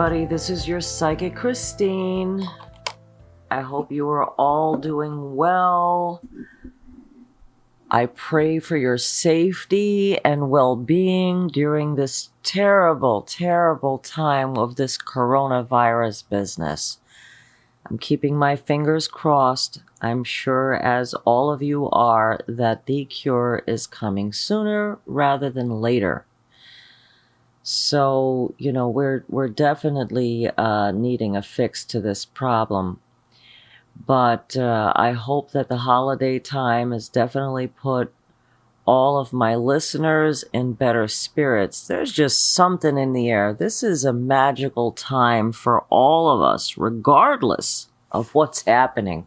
everybody. This is your Psychic Christine. I hope you are all doing well. I pray for your safety and well-being during this terrible, terrible time of this coronavirus business. I'm keeping my fingers crossed. I'm sure, as all of you are, that the cure is coming sooner rather than later. So, we're definitely needing a fix to this problem. But I hope that the holiday time has definitely put all of my listeners in better spirits. There's just something in the air. This is a magical time for all of us, regardless of what's happening.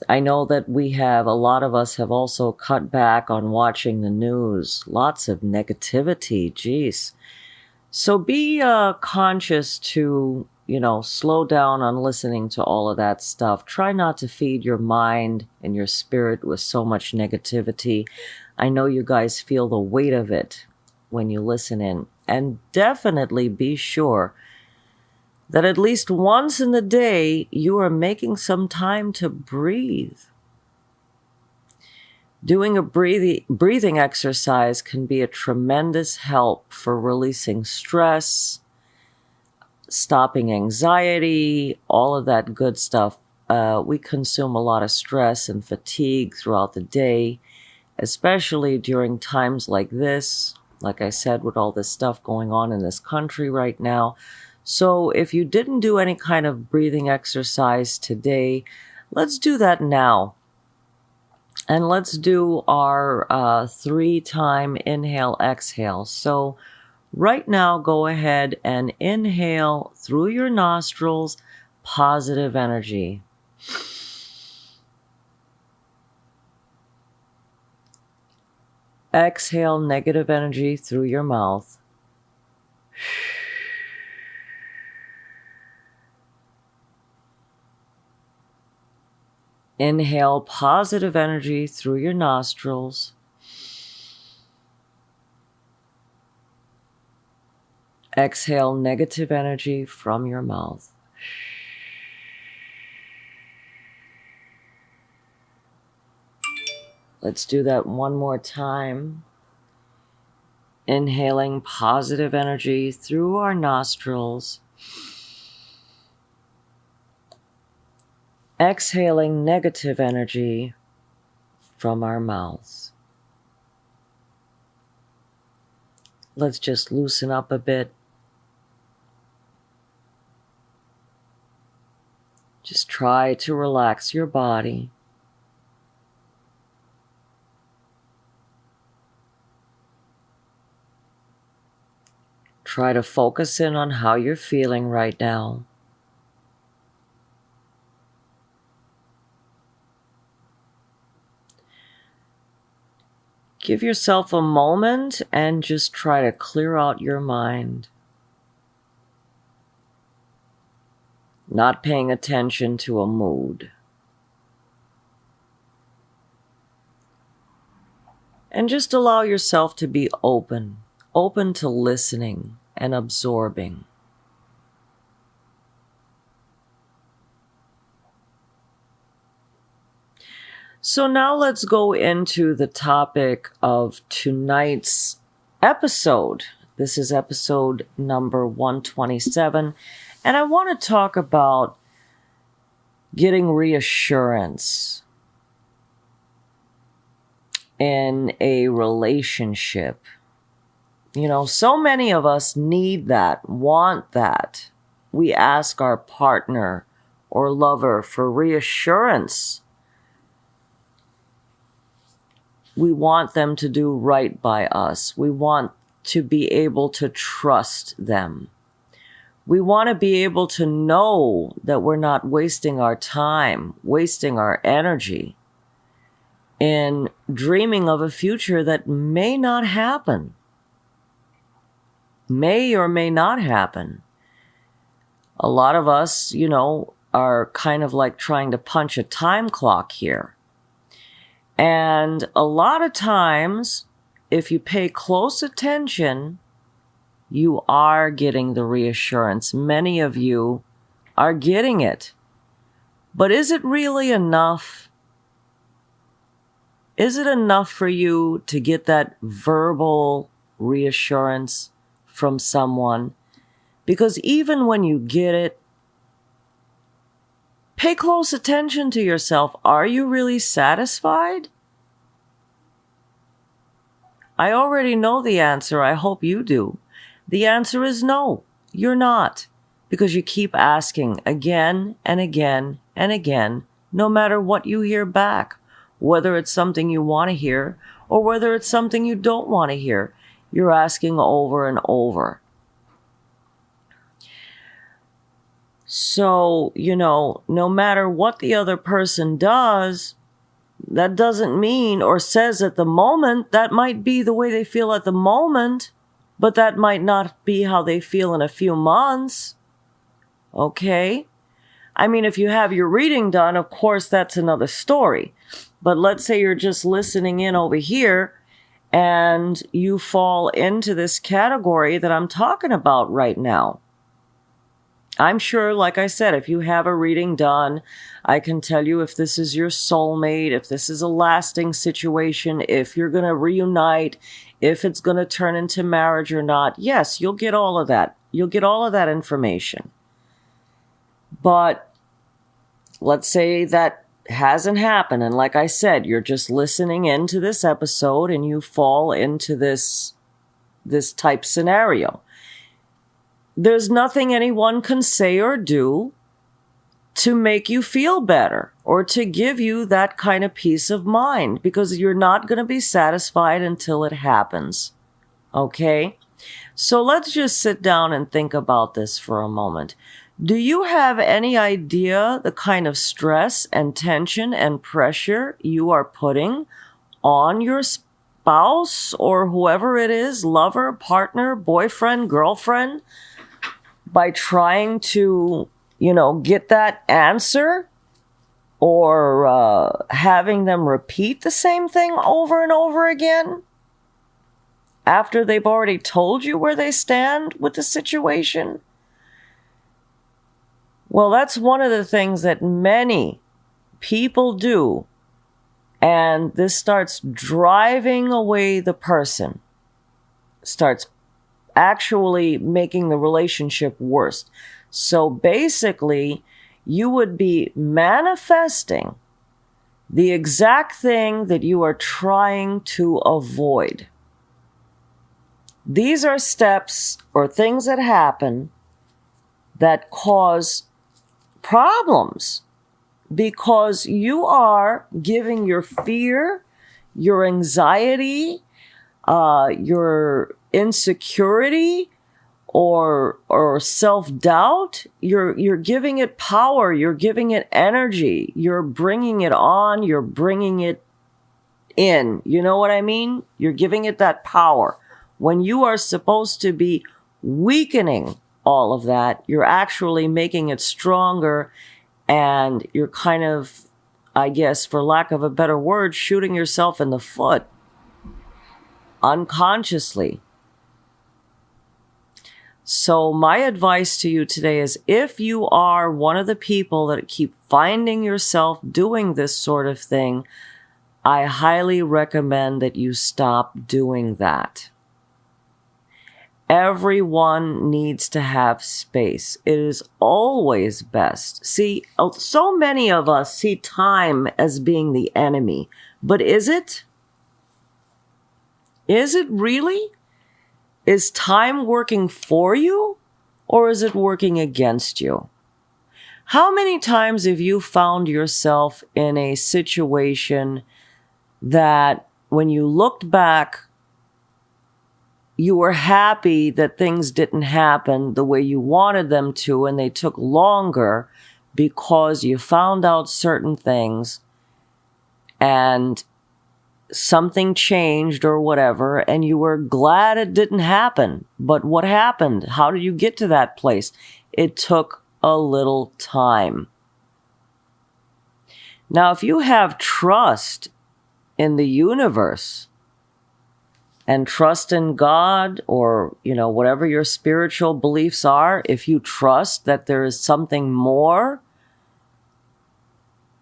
I know that a lot of us have also cut back on watching the news. Lots of negativity, geez. So be conscious to, slow down on listening to all of that stuff. Try not to feed your mind and your spirit with so much negativity. I know you guys feel the weight of it when you listen in. And definitely be sure that at least once in the day, you are making some time to breathe. Doing a breathing exercise can be a tremendous help for releasing stress, stopping anxiety, all of that good stuff. We consume a lot of stress and fatigue throughout the day, especially during times like this, like I said, with all this stuff going on in this country right now. So if you didn't do any kind of breathing exercise today, let's do that now. And let's do our 3-time inhale, exhale. So right now, go ahead and inhale through your nostrils, positive energy. Exhale negative energy through your mouth. Inhale positive energy through your nostrils. Exhale negative energy from your mouth. Let's do that one more time. Inhaling positive energy through our nostrils. Exhaling negative energy from our mouths. Let's just loosen up a bit. Just try to relax your body. Try to focus in on how you're feeling right now. Give yourself a moment and just try to clear out your mind. Not paying attention to a mood. And just allow yourself to be open to listening and absorbing. So now let's go into the topic of tonight's episode. This is episode number 127. And I want to talk about getting reassurance in a relationship. So many of us need that, want that. We ask our partner or lover for reassurance. We want them to do right by us. We want to be able to trust them. We want to be able to know that we're not wasting our time, wasting our energy in dreaming of a future that may not happen. May or may not happen. A lot of us, are kind of like trying to punch a time clock here. And a lot of times, if you pay close attention, you are getting the reassurance. Many of you are getting it. But is it really enough? Is it enough for you to get that verbal reassurance from someone? Because even when you get it, pay close attention to yourself. Are you really satisfied? I already know the answer. I hope you do. The answer is no, you're not. Because you keep asking again and again and again, no matter what you hear back. Whether it's something you want to hear or whether it's something you don't want to hear. You're asking over and over. So, no matter what the other person does, that doesn't mean or says at the moment, that might be the way they feel at the moment, but that might not be how they feel in a few months. Okay? I mean, if you have your reading done, of course, that's another story. But let's say you're just listening in over here and you fall into this category that I'm talking about right now. I'm sure, like I said, if you have a reading done, I can tell you if this is your soulmate, if this is a lasting situation, if you're going to reunite, if it's going to turn into marriage or not. Yes, you'll get all of that. You'll get all of that information. But let's say that hasn't happened. And like I said, you're just listening into this episode and you fall into this type scenario. There's nothing anyone can say or do to make you feel better or to give you that kind of peace of mind, because you're not going to be satisfied until it happens. Okay? So let's just sit down and think about this for a moment. Do you have any idea the kind of stress and tension and pressure you are putting on your spouse or whoever it is, lover, partner, boyfriend, girlfriend, by trying to, get that answer or having them repeat the same thing over and over again after they've already told you where they stand with the situation? Well, that's one of the things that many people do, and this starts driving away the person, starts actually making the relationship worse. So basically, you would be manifesting the exact thing that you are trying to avoid. These are steps or things that happen that cause problems because you are giving your fear, your anxiety, your insecurity or self-doubt, you're giving it power, you're giving it energy, you're bringing it on, you're bringing it in. You know what I mean? You're giving it that power. When you are supposed to be weakening all of that, you're actually making it stronger, and you're kind of, I guess, for lack of a better word, shooting yourself in the foot unconsciously. So my advice to you today is, if you are one of the people that keep finding yourself doing this sort of thing, I highly recommend that you stop doing that. Everyone needs to have space. It is always best. See, so many of us see time as being the enemy, but is it? Is it really? Is time working for you, or is it working against you? How many times have you found yourself in a situation that when you looked back, you were happy that things didn't happen the way you wanted them to, and they took longer because you found out certain things and something changed or whatever, and you were glad it didn't happen. But what happened? How did you get to that place? It took a little time. Now, if you have trust in the universe, and trust in God, or, whatever your spiritual beliefs are, if you trust that there is something more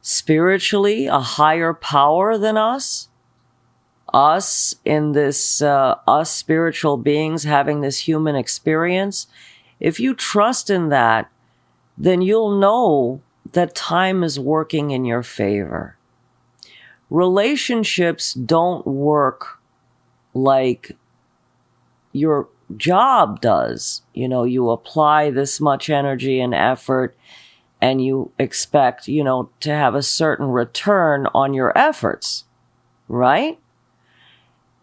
spiritually, a higher power than us in this, us spiritual beings having this human experience, if you trust in that, then you'll know that time is working in your favor. Relationships don't work like your job does. You apply this much energy and effort and you expect, to have a certain return on your efforts, right?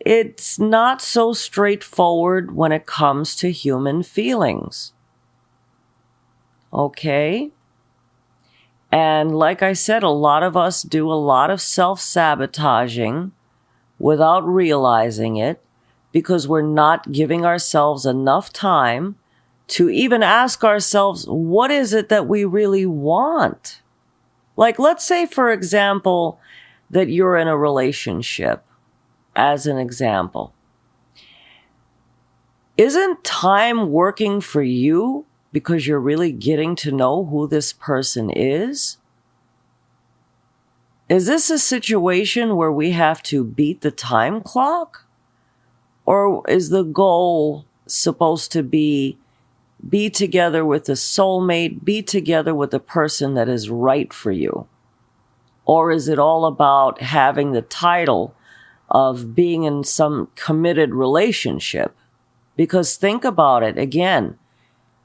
It's not so straightforward when it comes to human feelings. Okay? And like I said, a lot of us do a lot of self-sabotaging without realizing it, because we're not giving ourselves enough time to even ask ourselves, what is it that we really want? Like, let's say, for example, that you're in a relationship, as an example. Isn't time working for you because you're really getting to know who this person is? Is this a situation where we have to beat the time clock? Or is the goal supposed to be together with a soulmate, be together with the person that is right for you? Or is it all about having the title of being in some committed relationship? Because think about it again.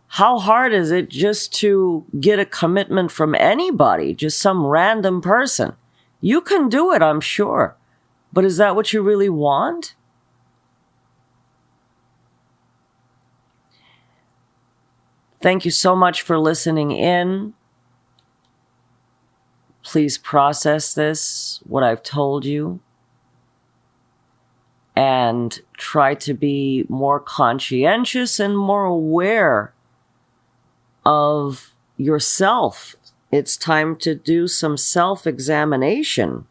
How hard is it just to get a commitment from anybody, just some random person? You can do it, I'm sure. But is that what you really want? Thank you so much for listening in. Please process this, what I've told you, and try to be more conscientious and more aware of yourself. It's time to do some self-examination.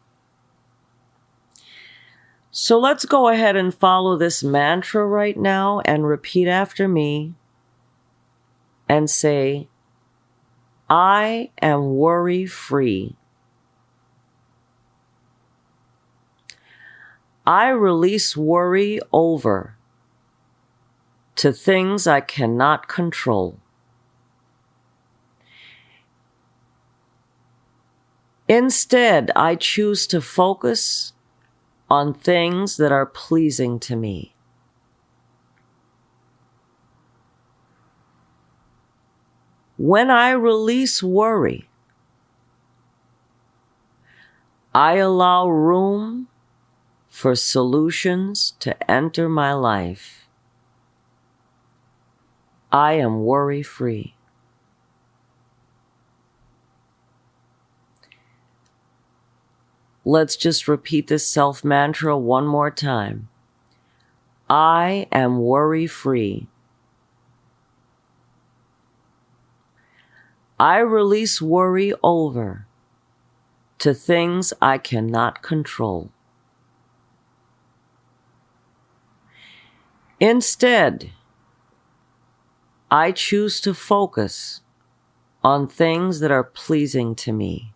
So let's go ahead and follow this mantra right now and repeat after me and say, I am worry-free. I release worry over to things I cannot control. Instead, I choose to focus on things that are pleasing to me. When I release worry, I allow room for solutions to enter my life. I am worry-free. Let's just repeat this self-mantra one more time. I am worry-free. I release worry over to things I cannot control. Instead, I choose to focus on things that are pleasing to me.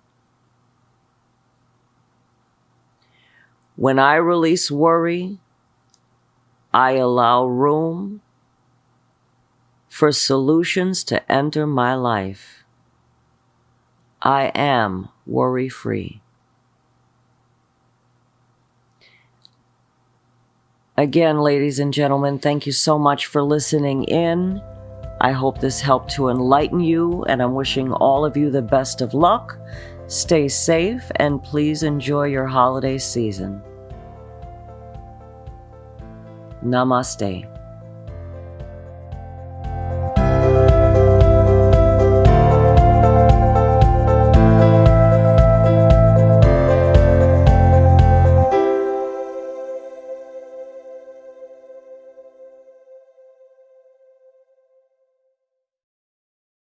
When I release worry, I allow room for solutions to enter my life. I am worry-free. Again, ladies and gentlemen, thank you so much for listening in. I hope this helped to enlighten you, and I'm wishing all of you the best of luck. Stay safe, and please enjoy your holiday season. Namaste.